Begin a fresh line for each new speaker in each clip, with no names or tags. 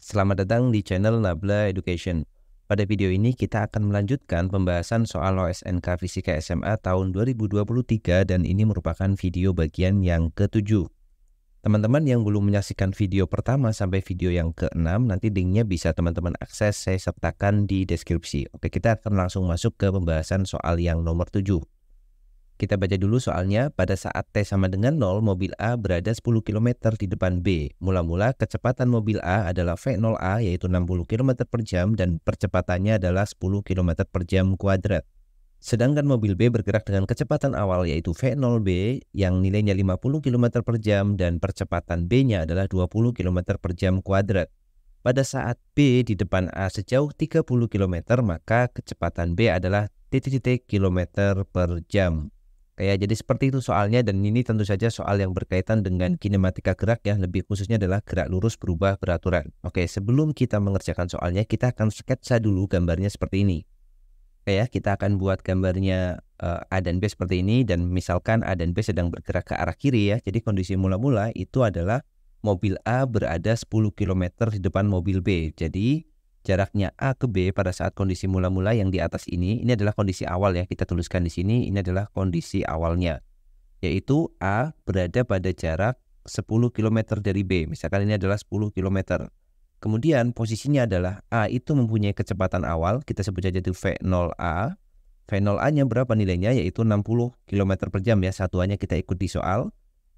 Selamat datang di channel Nabla Education. Pada video ini kita akan melanjutkan pembahasan soal OSNK Fisika SMA tahun 2023 dan ini merupakan video bagian yang ke-7. Teman-teman yang belum menyaksikan video pertama sampai video yang ke-6, nanti linknya bisa teman-teman akses, saya sertakan di deskripsi. Oke, kita akan langsung masuk ke pembahasan soal yang nomor 7. Kita baca dulu soalnya. Pada saat T sama dengan 0, mobil A berada 10 km di depan B. Mula-mula kecepatan mobil A adalah V0A yaitu 60 km per jam dan percepatannya adalah 10 km per jam kuadrat. Sedangkan mobil B bergerak dengan kecepatan awal yaitu V0B yang nilainya 50 km per jam dan percepatan B-nya adalah 20 km per jam kuadrat. Pada saat B di depan A sejauh 30 km, maka kecepatan B adalah titik-titik kilometer per jam. Ya, jadi seperti itu soalnya, dan ini tentu saja soal yang berkaitan dengan kinematika gerak ya, lebih khususnya adalah gerak lurus berubah beraturan. Oke, sebelum kita mengerjakan soalnya, kita akan sketsa dulu gambarnya seperti ini. Oke ya, kita akan buat gambarnya A dan B seperti ini, dan misalkan A dan B sedang bergerak ke arah kiri ya. Jadi kondisi mula-mula itu adalah mobil A berada 10 km di depan mobil B. Jadi jaraknya A ke B pada saat kondisi mula-mula yang di atas ini adalah kondisi awal ya, kita tuliskan di sini, ini adalah kondisi awalnya. Yaitu A berada pada jarak 10 km dari B, misalkan ini adalah 10 km. Kemudian posisinya adalah A itu mempunyai kecepatan awal, kita sebut saja itu V0A. V0A-nya berapa nilainya? Yaitu 60 km per jam ya, satuannya kita ikut di soal.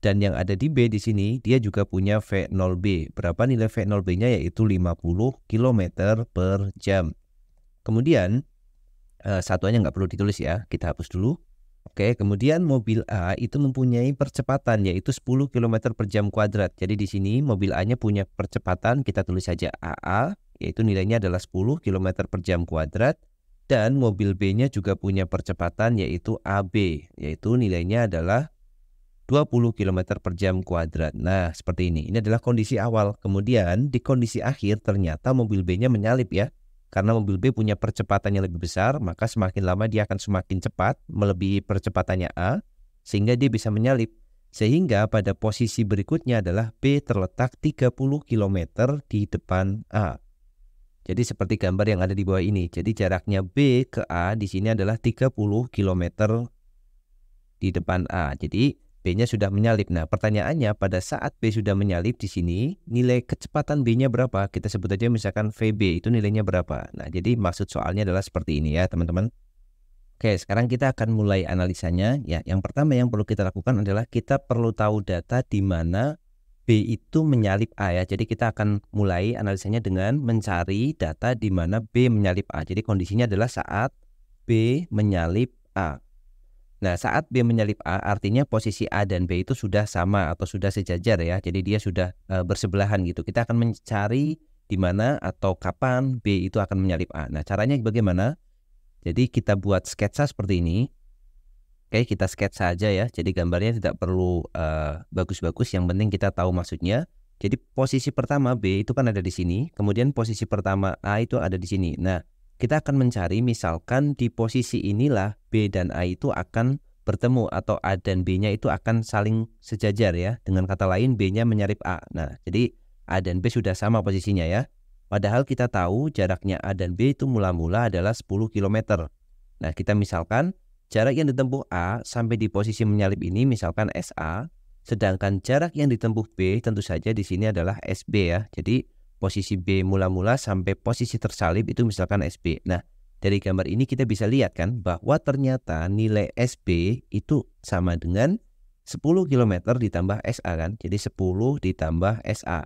Dan yang ada di B di sini, dia juga punya V0B. Berapa nilai V0B-nya? Yaitu 50 km per jam. Kemudian, satuannya nggak perlu ditulis ya, kita hapus dulu. Oke, kemudian mobil A itu mempunyai percepatan, yaitu 10 km per jam kuadrat. Jadi di sini mobil A-nya punya percepatan, kita tulis saja AA, yaitu nilainya adalah 10 km per jam kuadrat. Dan mobil B-nya juga punya percepatan, yaitu AB, yaitu nilainya adalah 20 km per jam kuadrat. Nah, seperti ini. Ini adalah kondisi awal. Kemudian di kondisi akhir ternyata mobil B-nya menyalip ya. Karena mobil B punya percepatan yang lebih besar, maka semakin lama dia akan semakin cepat melebihi percepatannya A, sehingga dia bisa menyalip. Sehingga pada posisi berikutnya adalah B terletak 30 km di depan A. Jadi seperti gambar yang ada di bawah ini. Jadi jaraknya B ke A di sini adalah 30 km di depan A. Jadi B-nya sudah menyalip. Nah, pertanyaannya pada saat B sudah menyalip di sini, nilai kecepatan B-nya berapa? Kita sebut aja misalkan VB, itu nilainya berapa? Nah, jadi maksud soalnya adalah seperti ini ya, teman-teman. Oke, sekarang kita akan mulai analisanya. Ya, yang pertama yang perlu kita lakukan adalah kita perlu tahu data di mana B itu menyalip A ya. Jadi kita akan mulai analisanya dengan mencari data di mana B menyalip A. Jadi kondisinya adalah saat B menyalip A. Nah, saat B menyalip A artinya posisi A dan B itu sudah sama atau sudah sejajar ya. Jadi dia sudah bersebelahan gitu. Kita akan mencari di mana atau kapan B itu akan menyalip A. Nah, caranya bagaimana? Jadi kita buat sketsa seperti ini. Oke, kita sketsa aja ya. Jadi gambarnya tidak perlu bagus-bagus, yang penting kita tahu maksudnya. Jadi posisi pertama B itu kan ada di sini, kemudian posisi pertama A itu ada di sini. Nah, kita akan mencari misalkan di posisi inilah B dan A itu akan bertemu atau A dan B-nya itu akan saling sejajar ya. Dengan kata lain B-nya menyalip A. Nah, jadi A dan B sudah sama posisinya ya. Padahal kita tahu jaraknya A dan B itu mula-mula adalah 10 km. Nah, kita misalkan jarak yang ditempuh A sampai di posisi menyalip ini misalkan SA. Sedangkan jarak yang ditempuh B tentu saja di sini adalah SB ya. Jadi posisi B mula-mula sampai posisi tersalip itu misalkan SB. Nah, dari gambar ini kita bisa lihat kan bahwa ternyata nilai SB itu sama dengan 10 km ditambah SA kan. Jadi 10 ditambah SA.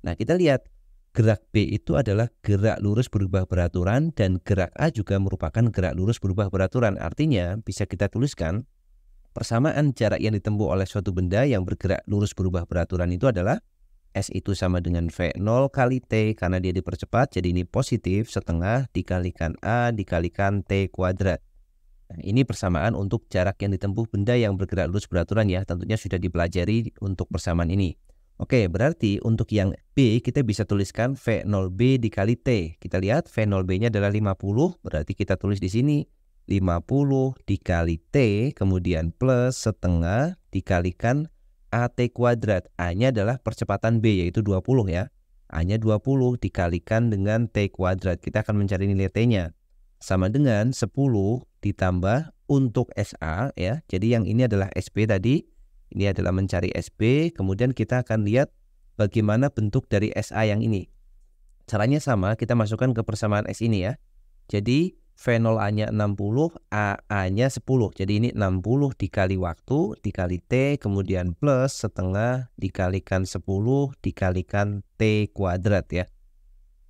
Nah, kita lihat gerak B itu adalah gerak lurus berubah beraturan dan gerak A juga merupakan gerak lurus berubah beraturan. Artinya bisa kita tuliskan persamaan jarak yang ditempuh oleh suatu benda yang bergerak lurus berubah beraturan itu adalah S itu sama dengan V0 kali T karena dia dipercepat, jadi ini positif setengah dikalikan A dikalikan T kuadrat. Nah, ini persamaan untuk jarak yang ditempuh benda yang bergerak lurus beraturan ya, tentunya sudah dipelajari untuk persamaan ini. Oke, berarti untuk yang B kita bisa tuliskan V0B dikali T. Kita lihat V0B-nya adalah 50, berarti kita tulis di sini 50 dikali T, kemudian plus setengah dikalikan AT kuadrat. A-nya adalah percepatan B yaitu 20 ya. A-nya 20 dikalikan dengan T kuadrat. Kita akan mencari nilai T-nya. Sama dengan 10 ditambah untuk SA ya. Jadi yang ini adalah SB tadi. Ini adalah mencari SB. Kemudian kita akan lihat bagaimana bentuk dari SA yang ini. Caranya sama, kita masukkan ke persamaan S ini ya. Jadi V0A-nya 60, AA-nya 10. Jadi ini 60 dikali waktu, dikali T, kemudian plus setengah dikalikan 10 dikalikan T kuadrat ya.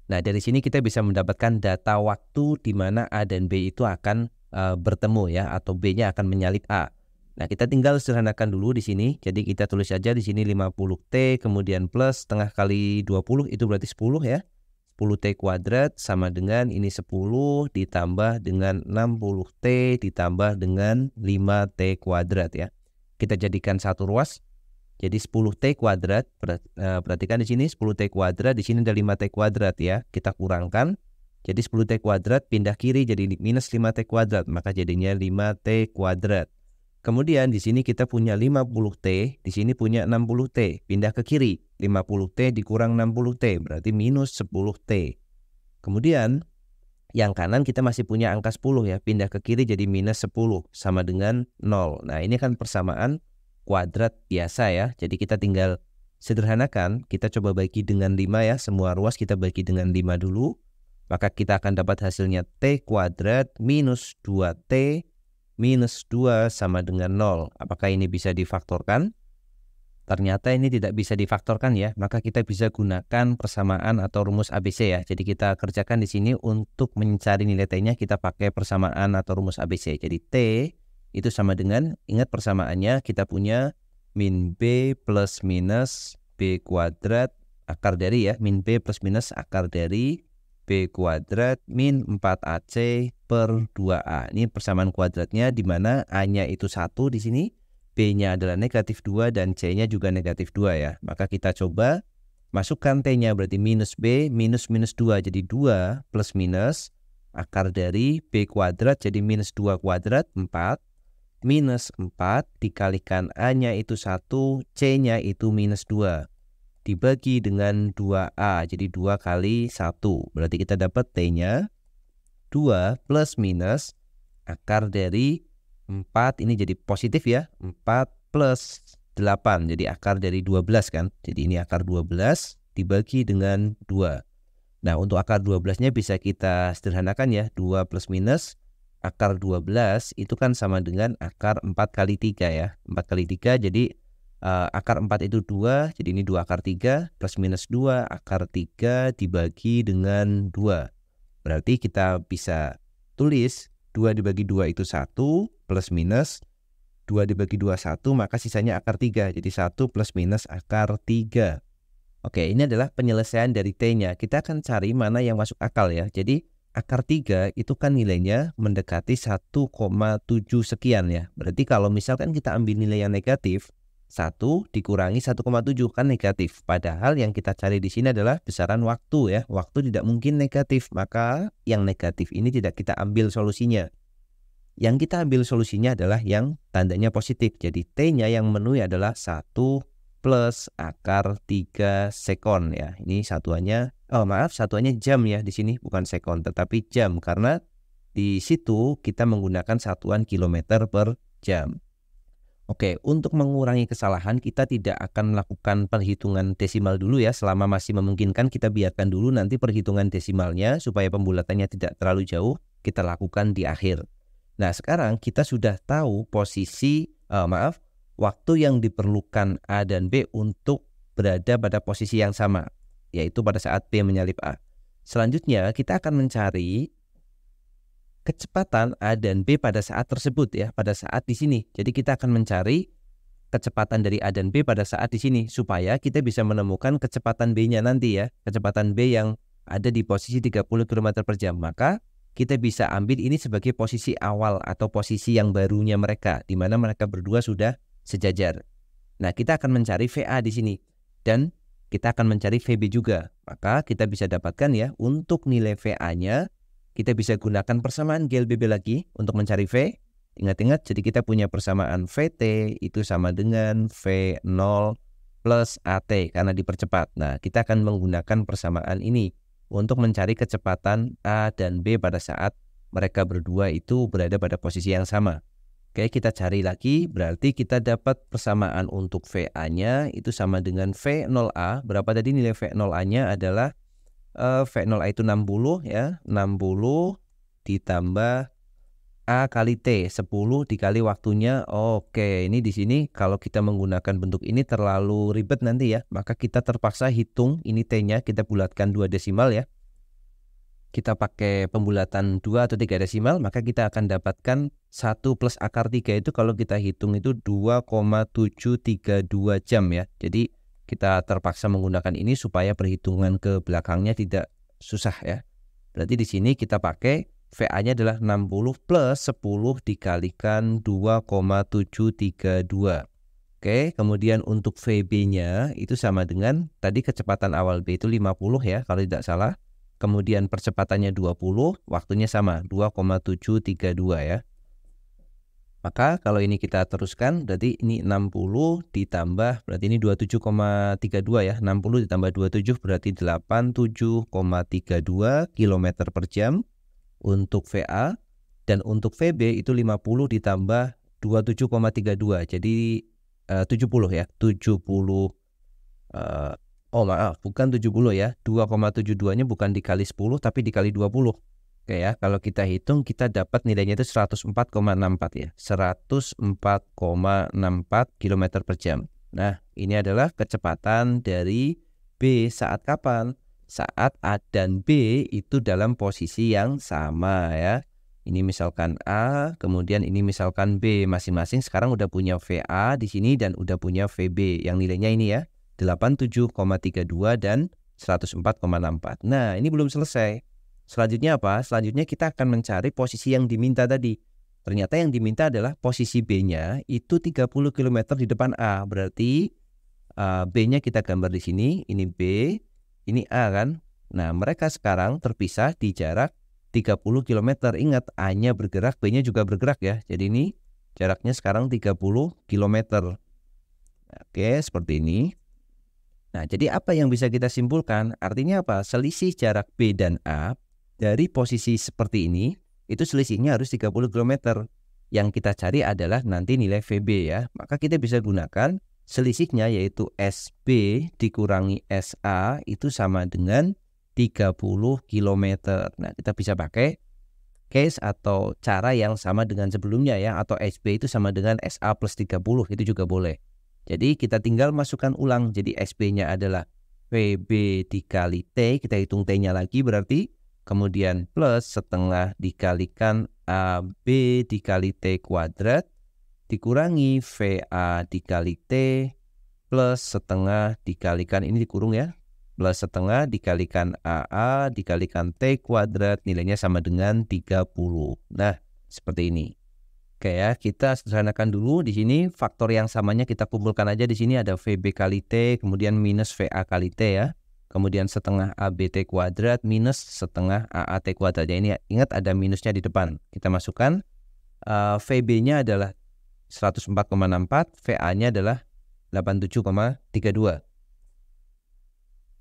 Nah, dari sini kita bisa mendapatkan data waktu di mana A dan B itu akan bertemu ya, atau B-nya akan menyalip A. Nah, kita tinggal sederhanakan dulu di sini. Jadi kita tulis saja di sini 50T, kemudian plus setengah kali 20, itu berarti 10 ya. 10T kuadrat sama dengan ini 10 ditambah dengan 60T ditambah dengan 5T kuadrat ya. Kita jadikan satu ruas. Jadi 10T kuadrat, perhatikan di sini 10T kuadrat, di sini ada 5T kuadrat ya. Kita kurangkan. Jadi 10T kuadrat pindah kiri jadi minus 5T kuadrat, maka jadinya 5T kuadrat. Kemudian di sini kita punya 50T, di sini punya 60T, pindah ke kiri. 50T dikurang 60T, berarti minus 10T. Kemudian yang kanan kita masih punya angka 10 ya, pindah ke kiri jadi minus 10, sama dengan 0. Nah ini kan persamaan kuadrat biasa ya, jadi kita tinggal sederhanakan, kita coba bagi dengan 5 ya, semua ruas kita bagi dengan 5 dulu. Maka kita akan dapat hasilnya T kuadrat minus 2T minus 2 sama dengan 0. Apakah ini bisa difaktorkan? Ternyata ini tidak bisa difaktorkan ya. Maka kita bisa gunakan persamaan atau rumus ABC ya. Jadi kita kerjakan di sini untuk mencari nilai T-nya kita pakai persamaan atau rumus ABC. Jadi T itu sama dengan, ingat persamaannya kita punya min B plus minus B kuadrat akar dari ya. Min B plus minus akar dari B kuadrat min 4AC per 2A. Ini persamaan kuadratnya di mana A-nya itu 1 di sini, B-nya adalah negatif 2 dan C-nya juga negatif 2 ya. Maka kita coba masukkan T-nya berarti minus B minus minus 2. Jadi 2 plus minus akar dari B kuadrat jadi minus 2 kuadrat 4 minus 4 dikalikan A-nya itu 1, C-nya itu minus 2. Dibagi dengan 2A, jadi 2 kali 1. Berarti kita dapat T-nya 2 plus minus akar dari 4, ini jadi positif ya, 4 plus 8, jadi akar dari 12 kan. Jadi ini akar 12 dibagi dengan 2. Nah untuk akar 12-nya bisa kita sederhanakan ya, 2 plus minus akar 12 itu kan sama dengan akar 4 kali 3 ya. 4 kali 3 jadi akar 4 itu 2, jadi ini 2 akar 3 plus minus 2 akar 3 dibagi dengan 2. Berarti kita bisa tulis 2 dibagi 2 itu 1 plus minus 2 dibagi 2 1, maka sisanya akar 3. Jadi 1 plus minus akar 3. Oke, ini adalah penyelesaian dari T-nya. Kita akan cari mana yang masuk akal ya. Jadi akar 3 itu kan nilainya mendekati 1,7 sekian ya. Berarti kalau misalkan kita ambil nilai yang negatif, 1 dikurangi 1,7 kan negatif. Padahal yang kita cari di sini adalah besaran waktu ya. Waktu tidak mungkin negatif, maka yang negatif ini tidak kita ambil solusinya. Yang kita ambil solusinya adalah yang tandanya positif. Jadi T-nya yang memenuhi adalah 1 plus akar 3 sekon ya. Ini satuannya, satuannya jam ya di sini, bukan sekon tetapi jam, karena di situ kita menggunakan satuan kilometer per jam. Oke, untuk mengurangi kesalahan kita tidak akan melakukan perhitungan desimal dulu ya. Selama masih memungkinkan kita biarkan dulu, nanti perhitungan desimalnya supaya pembulatannya tidak terlalu jauh kita lakukan di akhir. Nah sekarang kita sudah tahu posisi, waktu yang diperlukan A dan B untuk berada pada posisi yang sama, yaitu pada saat B menyalip A. Selanjutnya kita akan mencari kecepatan A dan B pada saat tersebut ya, pada saat di sini. Jadi kita akan mencari kecepatan dari A dan B pada saat di sini supaya kita bisa menemukan kecepatan B-nya nanti ya, kecepatan B yang ada di posisi 30 km per jam. Maka kita bisa ambil ini sebagai posisi awal atau posisi yang barunya mereka, di mana mereka berdua sudah sejajar. Nah, kita akan mencari VA di sini dan kita akan mencari VB juga. Maka kita bisa dapatkan ya, untuk nilai VA-nya kita bisa gunakan persamaan GLBB lagi untuk mencari V. Ingat-ingat, jadi kita punya persamaan VT itu sama dengan V0 plus AT karena dipercepat. Nah, kita akan menggunakan persamaan ini untuk mencari kecepatan A dan B pada saat mereka berdua itu berada pada posisi yang sama. Oke, kita cari lagi, berarti kita dapat persamaan untuk VA-nya itu sama dengan V0A. Berapa tadi nilai V0A-nya adalah V0A itu 60 ya, 60 ditambah A kali T, 10 dikali waktunya. Oke, ini di sini kalau kita menggunakan bentuk ini terlalu ribet nanti ya. Maka kita terpaksa hitung ini T-nya, kita bulatkan 2 desimal ya. Kita pakai pembulatan 2 atau 3 desimal, maka kita akan dapatkan 1 plus akar 3 itu kalau kita hitung itu 2,732 jam ya. Jadi kita terpaksa menggunakan ini supaya perhitungan ke belakangnya tidak susah ya. Berarti di sini kita pakai VA-nya adalah 60 plus 10 dikalikan 2,732. Oke, kemudian untuk VB-nya itu sama dengan tadi kecepatan awal B itu 50 ya kalau tidak salah. Kemudian percepatannya 20, waktunya sama 2,732 ya. Maka kalau ini kita teruskan berarti ini 60 ditambah berarti ini 27,32 ya. 60 ditambah 27 berarti 87,32 km per jam untuk VA, dan untuk VB itu 50 ditambah 27,32 jadi 70 ya, 70 maaf, bukan 70 ya, 2,72 nya bukan dikali 10 tapi dikali 20. Oke ya, kalau kita hitung kita dapat nilainya itu 104,64 ya, 104,64 km per jam. Nah, ini adalah kecepatan dari B saat kapan? Saat A dan B itu dalam posisi yang sama ya. Ini misalkan A, kemudian ini misalkan B, masing-masing sekarang udah punya VA di sini dan udah punya VB yang nilainya ini ya, 87,32 dan 104,64. Nah, ini belum selesai. Selanjutnya apa? Selanjutnya kita akan mencari posisi yang diminta tadi. Ternyata yang diminta adalah posisi B-nya itu 30 km di depan A. Berarti B-nya kita gambar di sini, ini B, ini A kan. Nah, mereka sekarang terpisah di jarak 30 km. Ingat, A-nya bergerak, B-nya juga bergerak ya. Jadi ini jaraknya sekarang 30 km. Oke, seperti ini. Nah, jadi apa yang bisa kita simpulkan? Artinya apa? Selisih jarak B dan A dari posisi seperti ini, itu selisihnya harus 30 km. Yang kita cari adalah nanti nilai VB ya. Maka kita bisa gunakan selisihnya yaitu SB dikurangi SA itu sama dengan 30 km. Nah, kita bisa pakai case atau cara yang sama dengan sebelumnya ya. Atau SB itu sama dengan SA plus 30, itu juga boleh. Jadi kita tinggal masukkan ulang. Jadi SB-nya adalah VB dikali T, kita hitung T-nya lagi berarti. Kemudian plus setengah dikalikan AB dikali T kuadrat dikurangi VA dikali T plus setengah dikalikan, ini dikurung ya, plus setengah dikalikan AA dikalikan T kuadrat, nilainya sama dengan 30. Nah, seperti ini. Oke ya, kita sederhanakan dulu di sini faktor yang samanya kita kumpulkan aja. Di sini ada VB kali T, kemudian minus VA kali T ya. Kemudian setengah ABT kuadrat minus setengah AAT kuadrat. Ya, ini ingat ada minusnya di depan. Kita masukkan VB-nya adalah 104,64, VA-nya adalah 87,32.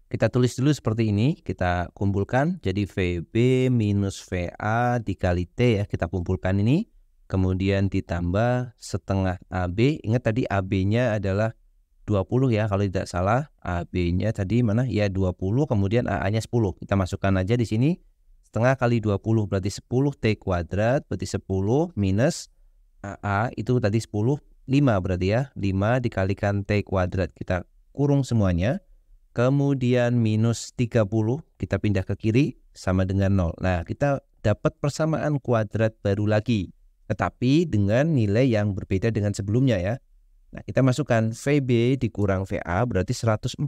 Kita tulis dulu seperti ini, kita kumpulkan. Jadi VB minus VA dikali T ya, kita kumpulkan ini. Kemudian ditambah setengah AB. Ingat tadi AB-nya adalah 20 ya, kalau tidak salah. AB-nya tadi mana? Ya 20, kemudian AA-nya 10. Kita masukkan aja di sini. Setengah kali 20 berarti 10 T kuadrat, berarti 10 minus AA itu tadi 10, 5 berarti ya. 5 dikalikan T kuadrat, kita kurung semuanya. Kemudian minus 30, kita pindah ke kiri, sama dengan 0. Nah, kita dapat persamaan kuadrat baru lagi, tetapi dengan nilai yang berbeda dengan sebelumnya ya. Nah, kita masukkan VB dikurang VA berarti 104,64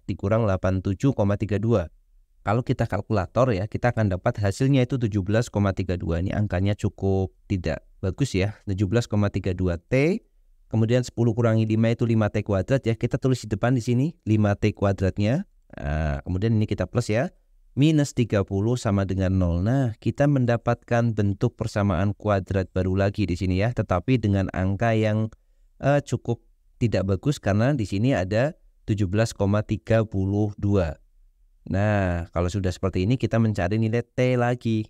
dikurang 87,32. Kalau kita kalkulator ya, kita akan dapat hasilnya itu 17,32. Ini angkanya cukup tidak bagus ya. 17,32 T. Kemudian 10 kurangi 5 itu 5T kuadrat ya. Kita tulis di depan di sini 5T kuadratnya. Nah, kemudian ini kita plus ya. Minus 30 sama dengan 0. Nah, kita mendapatkan bentuk persamaan kuadrat baru lagi di sini ya. Tetapi dengan angka yang cukup tidak bagus karena di sini ada 17,32. Nah, kalau sudah seperti ini kita mencari nilai T lagi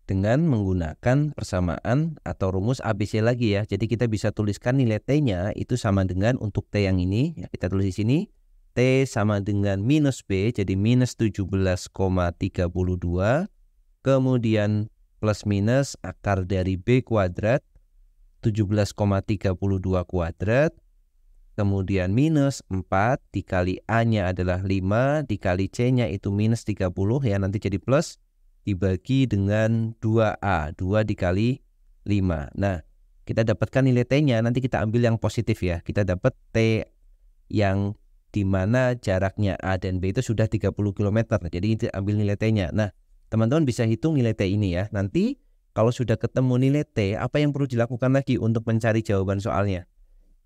dengan menggunakan persamaan atau rumus ABC lagi ya. Jadi kita bisa tuliskan nilai T-nya itu sama dengan untuk T yang ini, ya, kita tulis di sini T sama dengan minus B, jadi minus 17,32, kemudian plus minus akar dari B kuadrat 17,32 kuadrat, kemudian minus 4 dikali A-nya adalah 5, dikali C-nya itu minus 30 ya, nanti jadi plus, dibagi dengan 2A, 2 dikali 5. Nah, kita dapatkan nilai T-nya, nanti kita ambil yang positif ya. Kita dapat T yang dimana jaraknya A dan B itu sudah 30 km. Jadi kita ambil nilai T-nya. Nah, teman-teman bisa hitung nilai T ini ya. Nanti kalau sudah ketemu nilai T, apa yang perlu dilakukan lagi untuk mencari jawaban soalnya?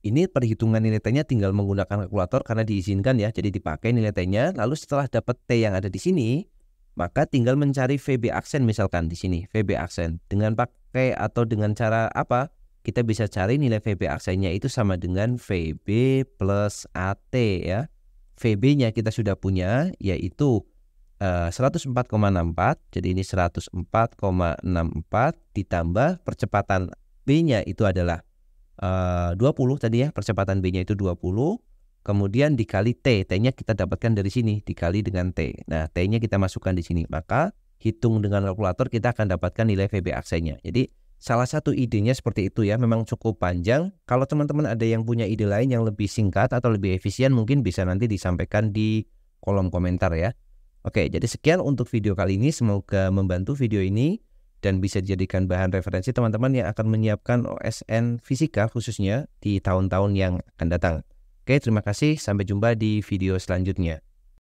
Ini perhitungan nilai T-nya tinggal menggunakan kalkulator karena diizinkan ya. Jadi dipakai nilai T-nya, lalu setelah dapat T yang ada di sini, maka tinggal mencari VB aksen misalkan di sini, VB aksen. Dengan pakai atau dengan cara apa? Kita bisa cari nilai VB aksennya itu sama dengan VB plus AT ya. VB-nya kita sudah punya yaitu 104,64. Jadi ini 104,64 ditambah percepatan B-nya itu adalah 20 tadi ya, percepatan B-nya itu 20, kemudian dikali T, T-nya kita dapatkan dari sini, dikali dengan T. Nah, T-nya kita masukkan di sini, maka hitung dengan kalkulator kita akan dapatkan nilai VB aksennya. Jadi, salah satu idenya seperti itu ya, memang cukup panjang. Kalau teman-teman ada yang punya ide lain yang lebih singkat atau lebih efisien, mungkin bisa nanti disampaikan di kolom komentar ya. Oke, jadi sekian untuk video kali ini, semoga membantu video ini dan bisa dijadikan bahan referensi teman-teman yang akan menyiapkan OSN fisika khususnya di tahun-tahun yang akan datang. Oke, terima kasih. Sampai jumpa di video selanjutnya.